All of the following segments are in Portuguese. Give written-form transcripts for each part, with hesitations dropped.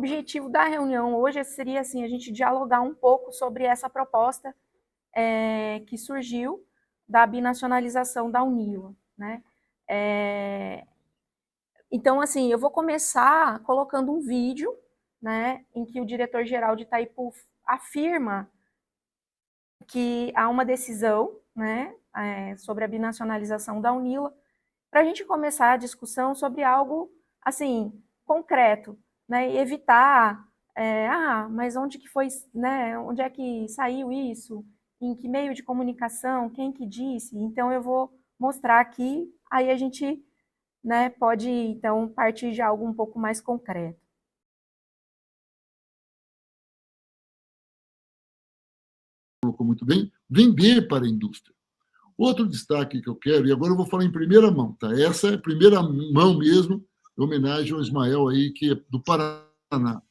objetivo da reunião hoje seria assim, a gente dialogar um pouco sobre essa proposta que surgiu da binacionalização da Unila, né? Então, assim, eu vou começar colocando um vídeo, né, em que o diretor-geral de Itaipu afirma que há uma decisão, né, sobre a binacionalização da Unila, para a gente começar a discussão sobre algo, assim, concreto, né, e evitar, mas onde que foi, né, onde é que saiu isso, em que meio de comunicação, quem que disse, então eu vou mostrar aqui, aí a gente, né, pode, então, partir de algo um pouco mais concreto. Colocou muito bem, vender para a indústria. Outro destaque que eu quero, e agora eu vou falar em primeira mão, tá? Essa é a primeira mão mesmo, em homenagem ao Ismael aí, que é do Paraná.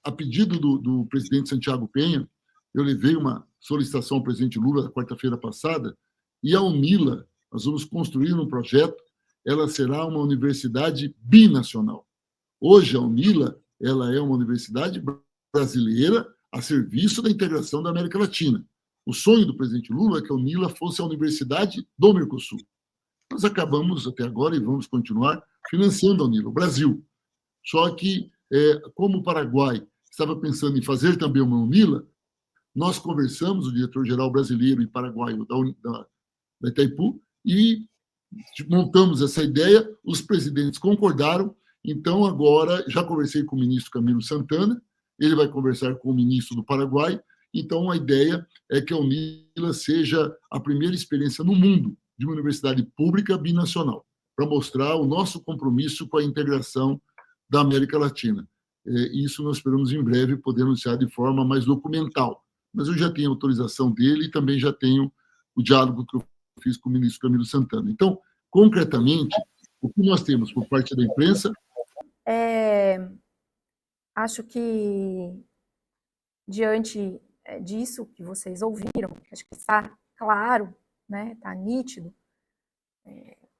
A pedido do presidente Santiago Penha, eu levei uma solicitação ao presidente Lula na quarta-feira passada, e a Unila, nós vamos construir um projeto, ela será uma universidade binacional. Hoje, a Unila, ela é uma universidade brasileira a serviço da integração da América Latina. O sonho do presidente Lula é que a Unila fosse a universidade do Mercosul. Nós acabamos, até agora, e vamos continuar, financiando a Unila, o Brasil. Só que, como o Paraguai estava pensando em fazer também uma Unila, nós conversamos, o diretor-geral brasileiro e paraguaio da Itaipu, e montamos essa ideia, os presidentes concordaram, então agora já conversei com o ministro Camilo Santana, ele vai conversar com o ministro do Paraguai, então a ideia é que a Unila seja a primeira experiência no mundo de uma universidade pública binacional, para mostrar o nosso compromisso com a integração da América Latina. Isso nós esperamos em breve poder anunciar de forma mais documental, mas eu já tenho a autorização dele e também já tenho o diálogo que eu fiz com o ministro Camilo Santana. Então, concretamente, o que nós temos por parte da imprensa? Acho que, diante disso que vocês ouviram, acho que está claro, né, está nítido,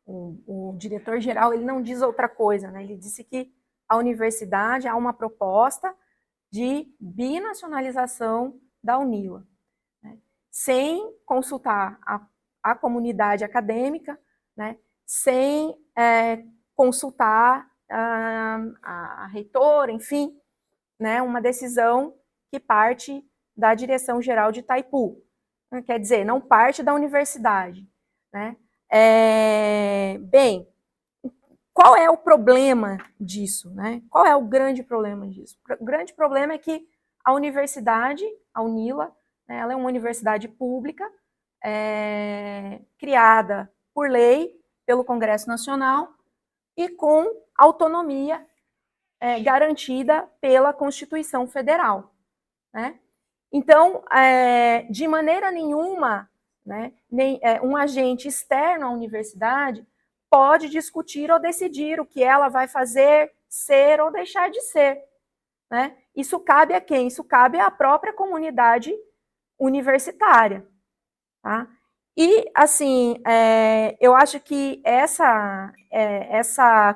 o diretor-geral ele não diz outra coisa, né, ele disse que a universidade há uma proposta de binacionalização da Unila, né, sem consultar a comunidade acadêmica, né, sem consultar a reitora, enfim, né, uma decisão que parte da Direção-Geral de Itaipu. Quer dizer, não parte da universidade, né? Bem, qual é o problema disso, né? Qual é o grande problema disso? O grande problema é que a universidade, a Unila, né, ela é uma universidade pública, criada por lei, pelo Congresso Nacional, e com autonomia garantida pela Constituição Federal, né? Então, de maneira nenhuma, né, um agente externo à universidade pode discutir ou decidir o que ela vai fazer, ser ou deixar de ser, né? Isso cabe a quem? Isso cabe à própria comunidade universitária, tá? E, assim, eu acho que essa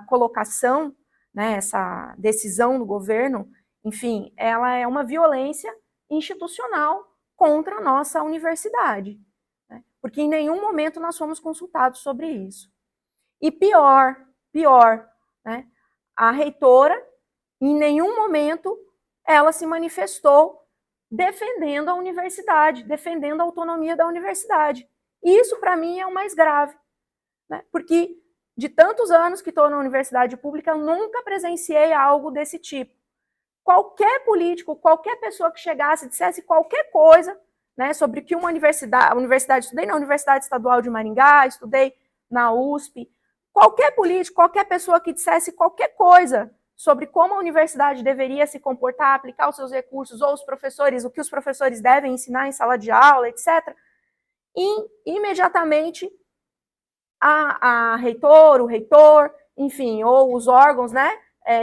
colocação, né, essa decisão do governo, enfim, ela é uma violência institucional contra a nossa universidade, né? Porque em nenhum momento nós fomos consultados sobre isso. E pior, né, a reitora, em nenhum momento, ela se manifestou defendendo a universidade, defendendo a autonomia da universidade. E isso, para mim, é o mais grave, né? Porque de tantos anos que estou na universidade pública, eu nunca presenciei algo desse tipo. Qualquer político, qualquer pessoa que chegasse e dissesse qualquer coisa, né, sobre que uma universidade, estudei na Universidade Estadual de Maringá, estudei na USP, qualquer político, qualquer pessoa que dissesse qualquer coisa sobre como a universidade deveria se comportar, aplicar os seus recursos, ou os professores, o que os professores devem ensinar em sala de aula, etc., e imediatamente a reitor, o reitor, enfim, ou os órgãos, né,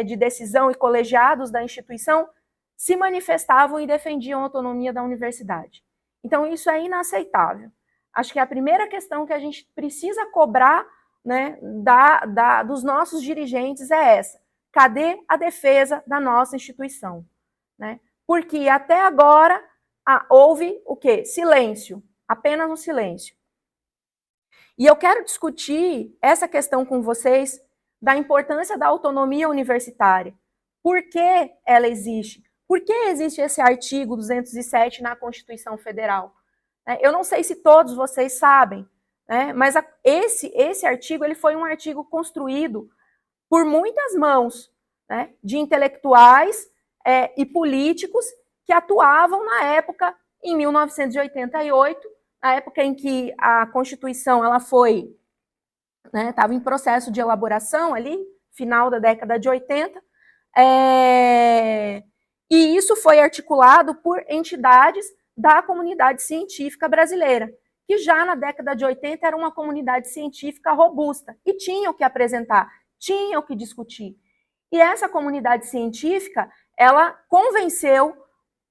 de decisão e colegiados da instituição se manifestavam e defendiam a autonomia da universidade. Então, isso é inaceitável. Acho que a primeira questão que a gente precisa cobrar, né, dos nossos dirigentes é essa. cadê a defesa da nossa instituição? Né? Porque até agora houve o quê? Silêncio, apenas um silêncio. E eu quero discutir essa questão com vocês da importância da autonomia universitária. Por que ela existe? Por que existe esse artigo 207 na Constituição Federal? Eu não sei se todos vocês sabem, né, mas esse artigo ele foi um artigo construído por muitas mãos, né, de intelectuais e políticos que atuavam na época, em 1988, na época em que a Constituição ela foi, né, estava em processo de elaboração ali, final da década de 80, e isso foi articulado por entidades da comunidade científica brasileira, que já na década de 80 era uma comunidade científica robusta, e tinham que apresentar, tinham que discutir. E essa comunidade científica, ela convenceu,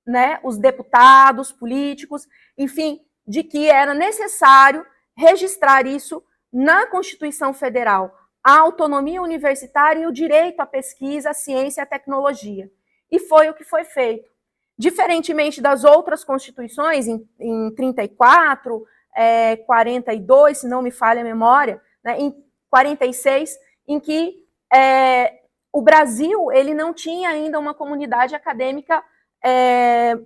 né, os deputados, políticos, enfim, de que era necessário registrar isso na Constituição Federal, a autonomia universitária e o direito à pesquisa, à ciência e à tecnologia. E foi o que foi feito. Diferentemente das outras constituições, em 34, 42, se não me falha a memória, né, em 46, em que o Brasil ele não tinha ainda uma comunidade acadêmica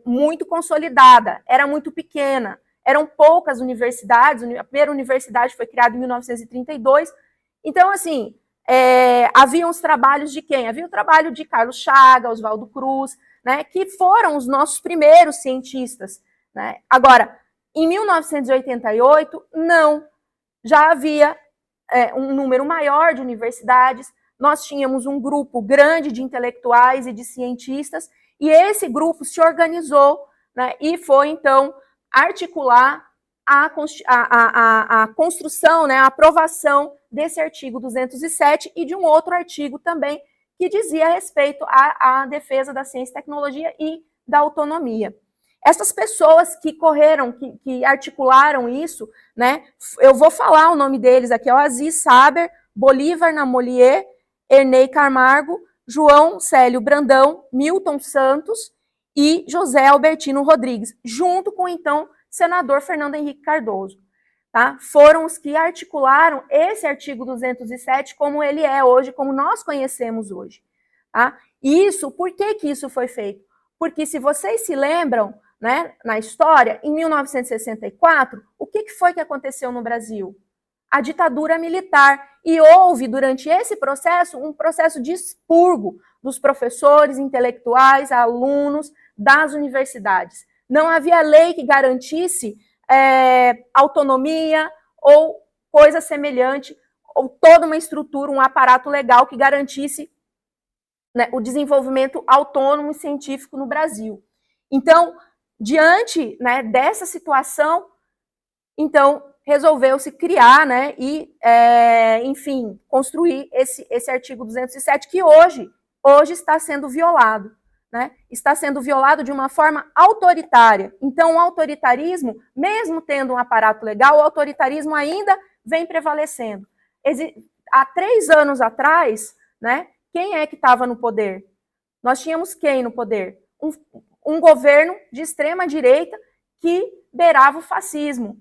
muito consolidada, era muito pequena, eram poucas universidades, a primeira universidade foi criada em 1932, então, assim, havia os trabalhos de quem? Havia o trabalho de Carlos Chagas, Oswaldo Cruz, né, que foram os nossos primeiros cientistas, né? Agora, em 1988, não, já havia um número maior de universidades, nós tínhamos um grupo grande de intelectuais e de cientistas, e esse grupo se organizou, né, e foi, então, articular a construção, né, a aprovação desse artigo 207 e de um outro artigo também que dizia a respeito à defesa da ciência e tecnologia e da autonomia. Essas pessoas que correram, que articularam isso, né, eu vou falar o nome deles aqui, Aziz Saber, Bolívar Namolier, Ernei Camargo, João Célio Brandão, Milton Santos e José Albertino Rodrigues, junto com, então, senador Fernando Henrique Cardoso. Tá? Foram os que articularam esse artigo 207 como ele é hoje, como nós conhecemos hoje. Tá? Isso, por que isso foi feito? Porque se vocês se lembram, né, na história, em 1964, o que foi que aconteceu no Brasil? A ditadura militar. E houve, durante esse processo, um processo de expurgo dos professores, intelectuais, alunos das universidades. Não havia lei que garantisse autonomia ou coisa semelhante, ou toda uma estrutura, um aparato legal que garantisse, né, o desenvolvimento autônomo e científico no Brasil. Então, diante, né, dessa situação, então, resolveu-se criar, né, e, enfim, construir esse artigo 207, que hoje está sendo violado. Né, está sendo violado de uma forma autoritária. Então, o autoritarismo, mesmo tendo um aparato legal, o autoritarismo ainda vem prevalecendo. Há 3 anos atrás, né, quem é que estava no poder? Nós tínhamos quem no poder? Um governo de extrema-direita que beirava o fascismo.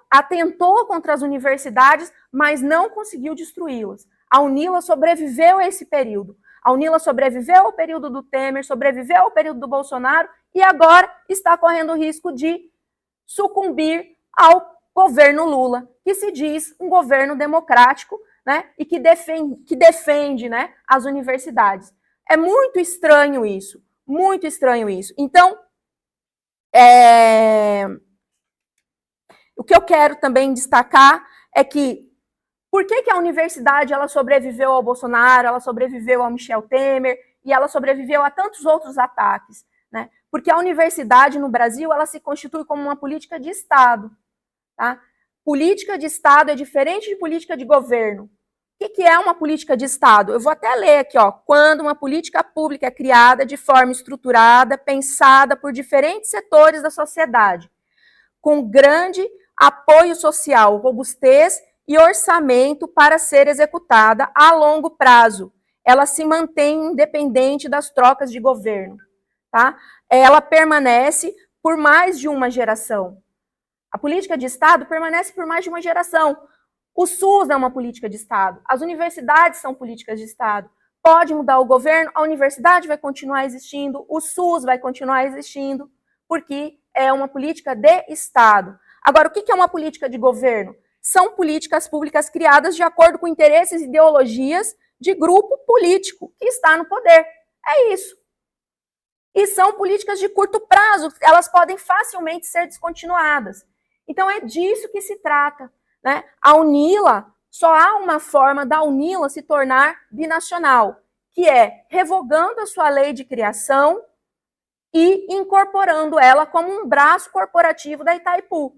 Atentou contra as universidades, mas não conseguiu destruí-las. A UNILA sobreviveu a esse período. A UNILA sobreviveu ao período do Temer, sobreviveu ao período do Bolsonaro e agora está correndo o risco de sucumbir ao governo Lula, que se diz um governo democrático, né, e que defende, né, as universidades. É muito estranho isso, muito estranho isso. Então, o que eu quero também destacar é que por que a universidade ela sobreviveu ao Bolsonaro, ela sobreviveu ao Michel Temer e ela sobreviveu a tantos outros ataques? Né? Porque a universidade no Brasil ela se constitui como uma política de Estado. Tá? Política de Estado é diferente de política de governo. O que é uma política de Estado? Eu vou até ler aqui, ó. Quando uma política pública é criada de forma estruturada, pensada por diferentes setores da sociedade, com grande apoio social, robustez e orçamento para ser executada a longo prazo. ela se mantém independente das trocas de governo, tá? Ela permanece por mais de uma geração. A política de Estado permanece por mais de uma geração. O SUS é uma política de Estado, as universidades são políticas de Estado. Pode mudar o governo, a universidade vai continuar existindo, o SUS vai continuar existindo, porque é uma política de Estado. Agora, o que é uma política de governo? São políticas públicas criadas de acordo com interesses e ideologias de grupo político que está no poder. É isso. E são políticas de curto prazo, elas podem facilmente ser descontinuadas. Então, é disso que se trata, né? A UNILA, só há uma forma da UNILA se tornar binacional, que é revogando a sua lei de criação e incorporando ela como um braço corporativo da Itaipu.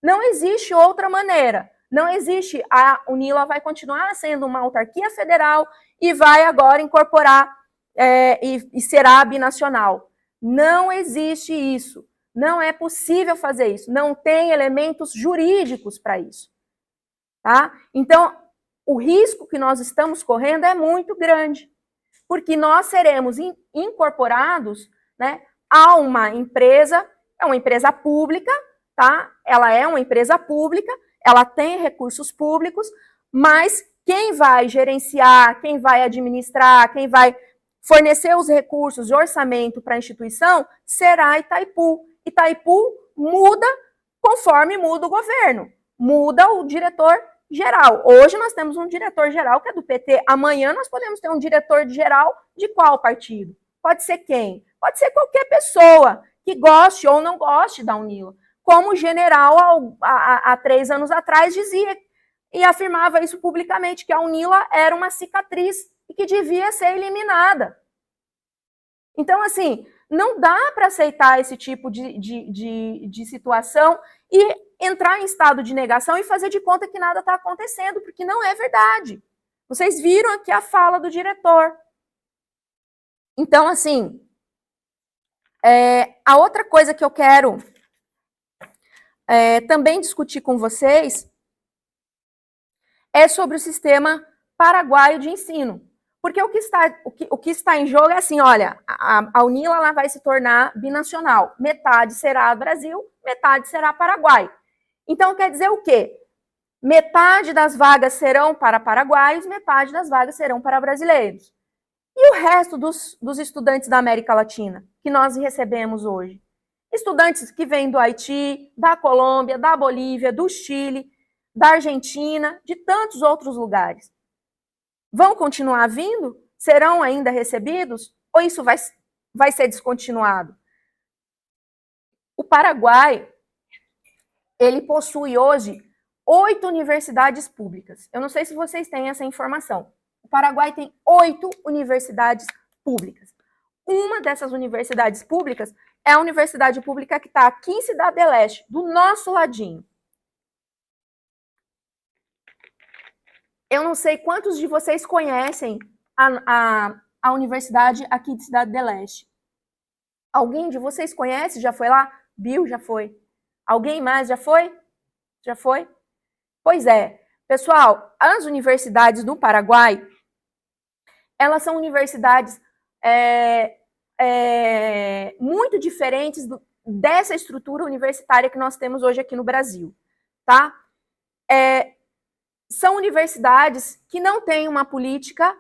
Não existe outra maneira. Não existe. A UNILA vai continuar sendo uma autarquia federal e vai agora incorporar e será binacional. Não existe isso. Não é possível fazer isso. Não tem elementos jurídicos para isso. Tá? Então, o risco que nós estamos correndo é muito grande, porque nós seremos incorporados, né, a uma empresa, é uma empresa pública, tá? Ela é uma empresa pública, ela tem recursos públicos, mas quem vai gerenciar, quem vai administrar, quem vai fornecer os recursos de orçamento para a instituição será Itaipu. Itaipu muda conforme muda o governo, muda o diretor-geral. Hoje nós temos um diretor-geral que é do PT, amanhã nós podemos ter um diretor-geral de qual partido? Pode ser quem? Pode ser qualquer pessoa que goste ou não goste da UNILA. Como o general, há 3 anos atrás, dizia e afirmava isso publicamente, que a UNILA era uma cicatriz e que devia ser eliminada. Então, assim, não dá para aceitar esse tipo de situação e entrar em estado de negação e fazer de conta que nada está acontecendo, porque não é verdade. Vocês viram aqui a fala do diretor. Então, assim, a outra coisa que eu quero também discutir com vocês é sobre o sistema paraguaio de ensino. Porque o que está em jogo é assim, olha, a UNILA ela vai se tornar binacional. Metade será Brasil, metade será Paraguai. Então, quer dizer o quê? Metade das vagas serão para paraguaios, metade das vagas serão para brasileiros. E o resto dos estudantes da América Latina, que nós recebemos hoje? Estudantes que vêm do Haiti, da Colômbia, da Bolívia, do Chile, da Argentina, de tantos outros lugares. Vão continuar vindo? Serão ainda recebidos? Ou isso vai ser descontinuado? O Paraguai, ele possui hoje 8 universidades públicas. Eu não sei se vocês têm essa informação. O Paraguai tem 8 universidades públicas. Uma dessas universidades públicas é a universidade pública que está aqui em Cidade del Este, do nosso ladinho. Eu não sei quantos de vocês conhecem a universidade aqui de Cidade del Este. Alguém de vocês conhece? Já foi lá? Bill já foi. Alguém mais já foi? Já foi? Pois é. Pessoal, as universidades do Paraguai, elas são universidades muito diferentes dessa estrutura universitária que nós temos hoje aqui no Brasil, tá? São universidades que não têm uma política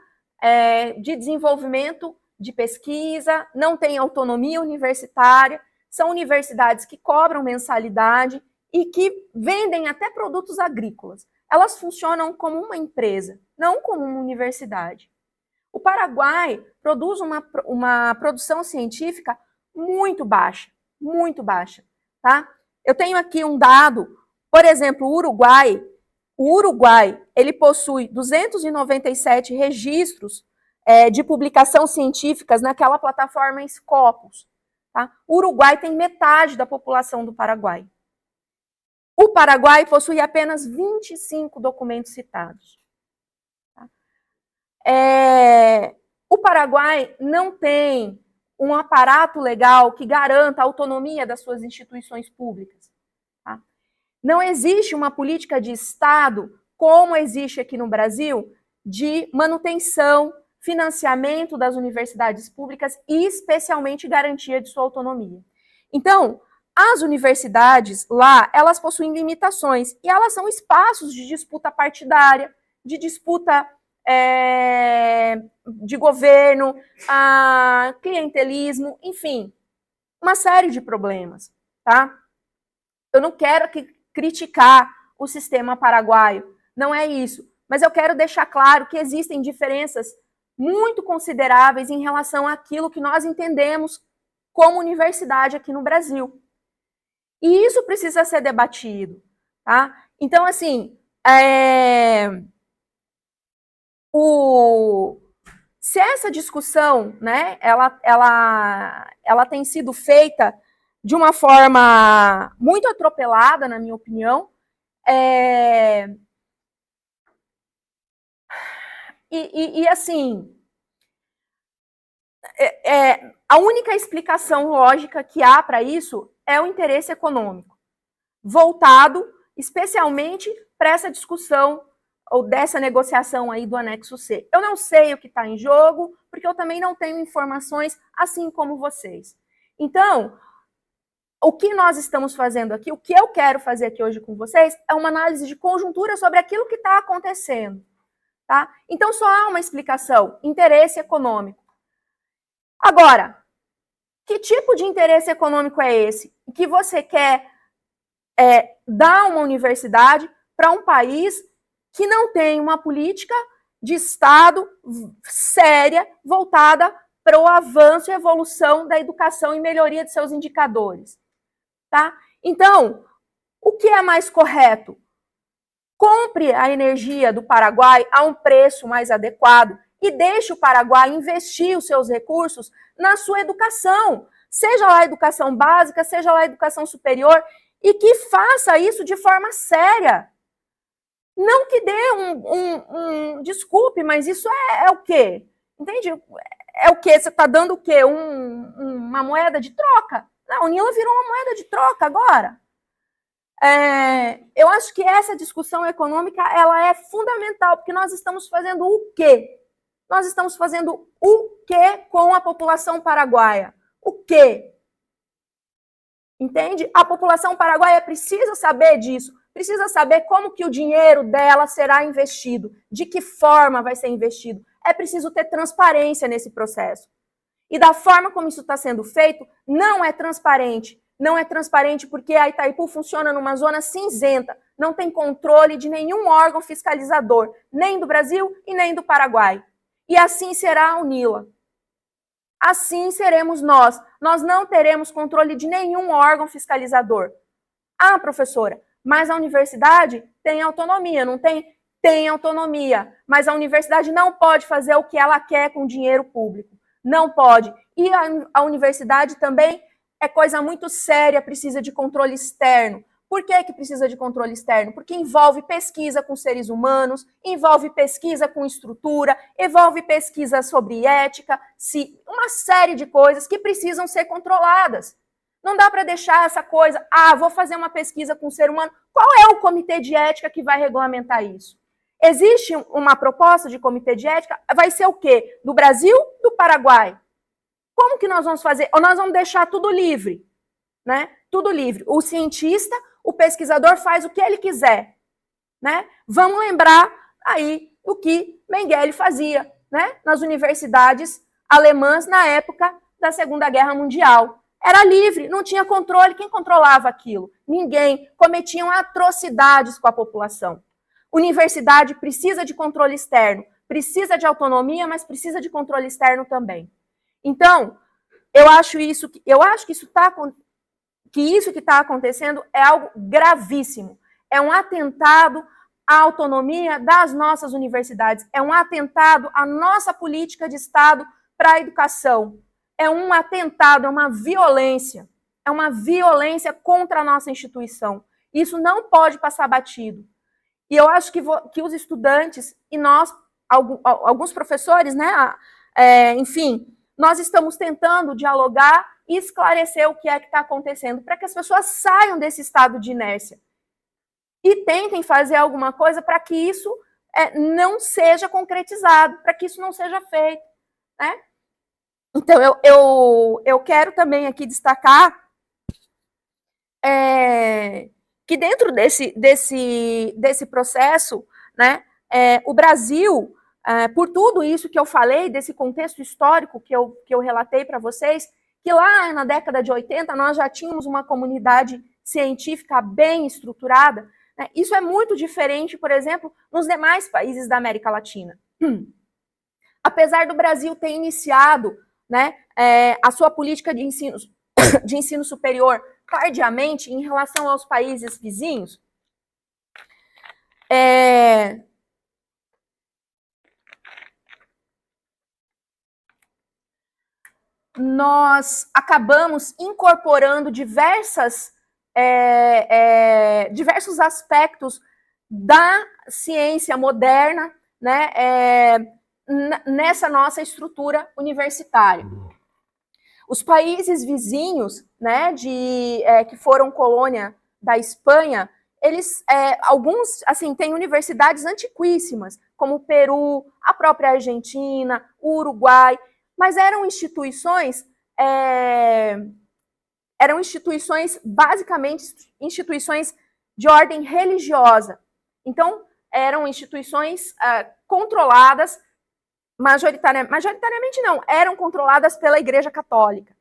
de desenvolvimento de pesquisa, não têm autonomia universitária, são universidades que cobram mensalidade e que vendem até produtos agrícolas. Elas funcionam como uma empresa, não como uma universidade. O Paraguai produz uma produção científica muito baixa, tá? Eu tenho aqui um dado, por exemplo, o Uruguai, ele possui 297 registros de publicação científicas naquela plataforma Scopus. Tá? O Uruguai tem metade da população do Paraguai. O Paraguai possui apenas 25 documentos citados. Tá? O Paraguai não tem um aparato legal que garanta a autonomia das suas instituições públicas. Tá? Não existe uma política de Estado, como existe aqui no Brasil, de manutenção financiamento das universidades públicas e, especialmente, garantia de sua autonomia. Então, as universidades lá, elas possuem limitações e elas são espaços de disputa partidária, de disputa de governo, clientelismo, enfim, uma série de problemas, tá? Eu não quero criticar o sistema paraguaio, não é isso, mas eu quero deixar claro que existem diferenças muito consideráveis em relação àquilo que nós entendemos como universidade aqui no Brasil. E isso precisa ser debatido, tá? Então, assim, se essa discussão, né, ela tem sido feita de uma forma muito atropelada, na minha opinião, assim, a única explicação lógica que há para isso é o interesse econômico, voltado especialmente para essa discussão ou dessa negociação aí do anexo C. Eu não sei o que está em jogo, porque eu também não tenho informações, assim como vocês. Então, o que nós estamos fazendo aqui, o que eu quero fazer aqui hoje com vocês, é uma análise de conjuntura sobre aquilo que está acontecendo. Tá? Então, só há uma explicação: interesse econômico. Agora, que tipo de interesse econômico é esse? Que você quer dar uma universidade para um país que não tem uma política de Estado séria voltada para o avanço e evolução da educação e melhoria de seus indicadores. Tá? Então, o que é mais correto? Compre a energia do Paraguai a um preço mais adequado e deixe o Paraguai investir os seus recursos na sua educação, seja lá a educação básica, seja lá a educação superior, e que faça isso de forma séria. Não que dê desculpe, mas isso é o quê? Entende? É o quê? Você está dando o quê? Uma moeda de troca? Não, o Unila virou uma moeda de troca agora. Eu acho que essa discussão econômica ela é fundamental, porque nós estamos fazendo o quê? Nós estamos fazendo o quê com a população paraguaia? O quê? Entende? A população paraguaia precisa saber disso, precisa saber como que o dinheiro dela será investido, de que forma vai ser investido. É preciso ter transparência nesse processo. E da forma como isso está sendo feito, não é transparente. Não é transparente porque a Itaipu funciona numa zona cinzenta, não tem controle de nenhum órgão fiscalizador, nem do Brasil e nem do Paraguai. E assim será a Unila. Assim seremos nós. Nós não teremos controle de nenhum órgão fiscalizador. Ah, professora, mas a universidade tem autonomia, não tem? Tem autonomia, mas a universidade não pode fazer o que ela quer com o dinheiro público. Não pode. E a universidade também é coisa muito séria, precisa de controle externo. Por que precisa de controle externo? Porque envolve pesquisa com seres humanos, envolve pesquisa com estrutura, envolve pesquisa sobre ética, uma série de coisas que precisam ser controladas. Não dá para deixar essa coisa, vou fazer uma pesquisa com o ser humano. Qual é o comitê de ética que vai regulamentar isso? Existe uma proposta de comitê de ética? Vai ser o quê? Do Brasil, do Paraguai? Como que nós vamos fazer? Ou nós vamos deixar tudo livre, né? Tudo livre. O cientista, o pesquisador faz o que ele quiser, né? Vamos lembrar aí do que Mengele fazia, né? Nas universidades alemãs na época da Segunda Guerra Mundial. Era livre, não tinha controle. Quem controlava aquilo? Ninguém. Cometiam atrocidades com a população. Universidade precisa de controle externo, precisa de autonomia, mas precisa de controle externo também. Então, eu acho que isso que está acontecendo é algo gravíssimo. É um atentado à autonomia das nossas universidades. É um atentado à nossa política de Estado para a educação. É um atentado, é uma violência. É uma violência contra a nossa instituição. Isso não pode passar batido. E eu acho que os estudantes e nós, alguns professores, né, enfim, nós estamos tentando dialogar e esclarecer o que é que está acontecendo, para que as pessoas saiam desse estado de inércia e tentem fazer alguma coisa para que isso não seja concretizado, para que isso não seja feito, né? Então, eu quero também aqui destacar que dentro desse processo, né, o Brasil, por tudo isso que eu falei, desse contexto histórico que eu relatei para vocês, que lá na década de 80 nós já tínhamos uma comunidade científica bem estruturada, né, isso é muito diferente, por exemplo, nos demais países da América Latina. Apesar do Brasil ter iniciado, né, a sua política de ensino superior tardiamente em relação aos países vizinhos, nós acabamos incorporando diversos aspectos da ciência moderna, né, nessa nossa estrutura universitária. Os países vizinhos, né, que foram colônia da Espanha, eles, alguns, assim, têm universidades antiquíssimas, como o Peru, a própria Argentina, o Uruguai, mas eram instituições, basicamente, instituições de ordem religiosa. Então, eram instituições controladas, majoritariamente não, eram controladas pela Igreja Católica.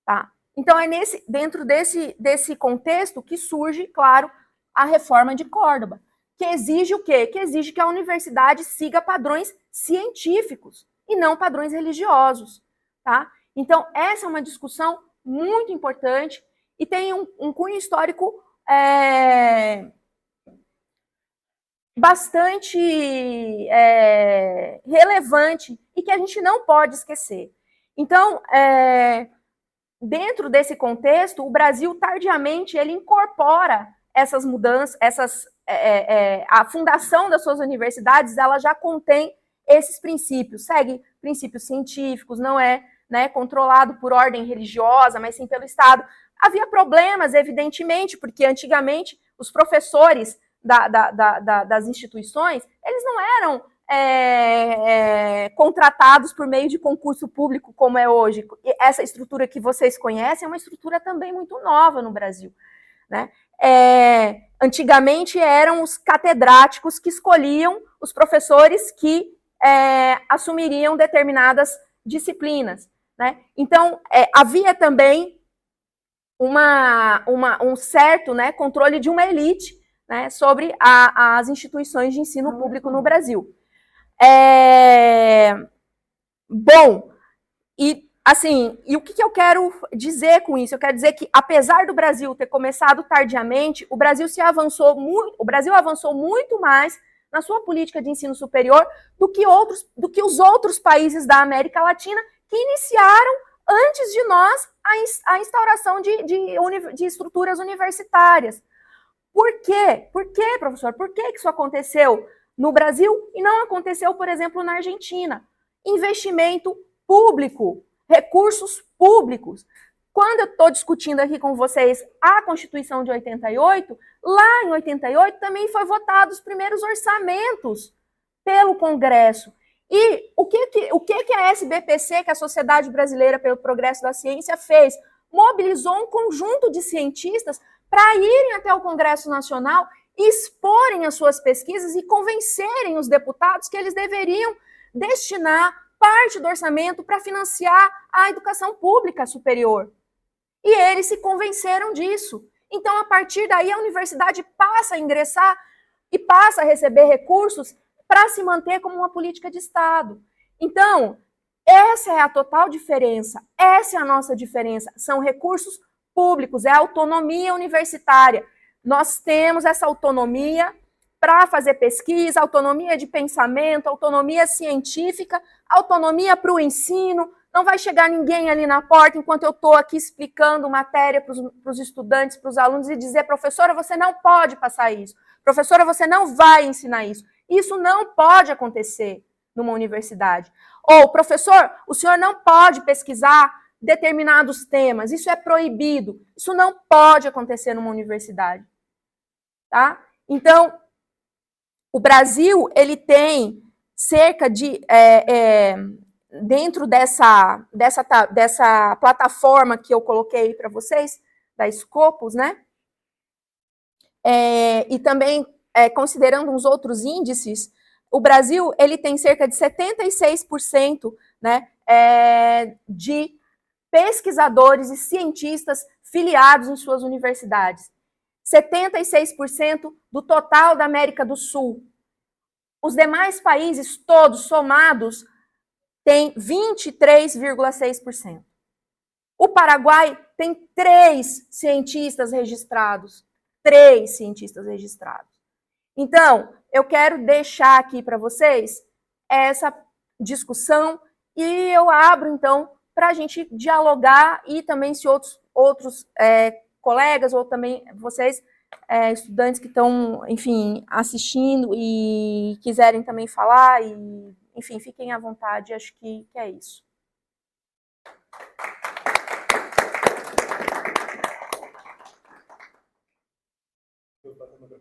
Tá? Então, é dentro desse contexto que surge, claro, a reforma de Córdoba, que exige o quê? Que exige que a universidade siga padrões científicos e não padrões religiosos. Tá? Então, essa é uma discussão muito importante e tem um cunho histórico bastante relevante e que a gente não pode esquecer. Então, dentro desse contexto, o Brasil tardiamente ele incorpora essas mudanças, a fundação das suas universidades, ela já contém esses princípios, segue princípios científicos, não é, né, controlado por ordem religiosa, mas sim pelo Estado. Havia problemas, evidentemente, porque antigamente os professores das instituições, eles não eram contratados por meio de concurso público, como é hoje. Essa estrutura que vocês conhecem é uma estrutura também muito nova no Brasil, né? Antigamente eram os catedráticos que escolhiam os professores que assumiriam determinadas disciplinas, né? Então, havia também um certo, né, controle de uma elite, né, sobre as instituições de ensino público no Brasil. Bom, e assim, e o que eu quero dizer com isso? Eu quero dizer que, apesar do Brasil ter começado tardiamente, o Brasil avançou muito mais na sua política de ensino superior do que os outros países da América Latina que iniciaram antes de nós a instauração de estruturas universitárias. Por quê? Por quê, professor? Por que isso aconteceu no Brasil e não aconteceu, por exemplo, na Argentina? Investimento público, recursos públicos. Quando eu estou discutindo aqui com vocês a Constituição de 88, lá em 88 também foi votado os primeiros orçamentos pelo Congresso. E o que a SBPC, que é a Sociedade Brasileira pelo Progresso da Ciência, fez? Mobilizou um conjunto de cientistas para irem até o Congresso Nacional, exporem as suas pesquisas e convencerem os deputados que eles deveriam destinar parte do orçamento para financiar a educação pública superior. E eles se convenceram disso. Então, a partir daí, a universidade passa a ingressar e passa a receber recursos para se manter como uma política de Estado. Então, essa é a total diferença, essa é a nossa diferença, são recursos públicos, é a autonomia universitária. Nós temos essa autonomia para fazer pesquisa, autonomia de pensamento, autonomia científica, autonomia para o ensino. Não vai chegar ninguém ali na porta enquanto eu estou aqui explicando matéria para os estudantes, para os alunos e dizer, professora, você não pode passar isso. Professora, você não vai ensinar isso. Isso não pode acontecer numa universidade. Ou, professor, o senhor não pode pesquisar determinados temas, isso é proibido. Isso não pode acontecer numa universidade. Tá? Então, O Brasil, ele tem cerca de, dentro dessa plataforma que eu coloquei para vocês, da Scopus, né? E também, considerando uns outros índices, o Brasil, ele tem cerca de 76%, né, de pesquisadores e cientistas filiados em suas universidades. 76% do total da América do Sul. Os demais países, todos somados, têm 23,6%. O Paraguai tem 3 cientistas registrados. 3 cientistas registrados. Então, eu quero deixar aqui para vocês essa discussão e eu abro, então, para a gente dialogar e também se outros colegas ou também vocês, estudantes que estão, enfim, assistindo e quiserem também falar, e, enfim, fiquem à vontade, acho que é isso.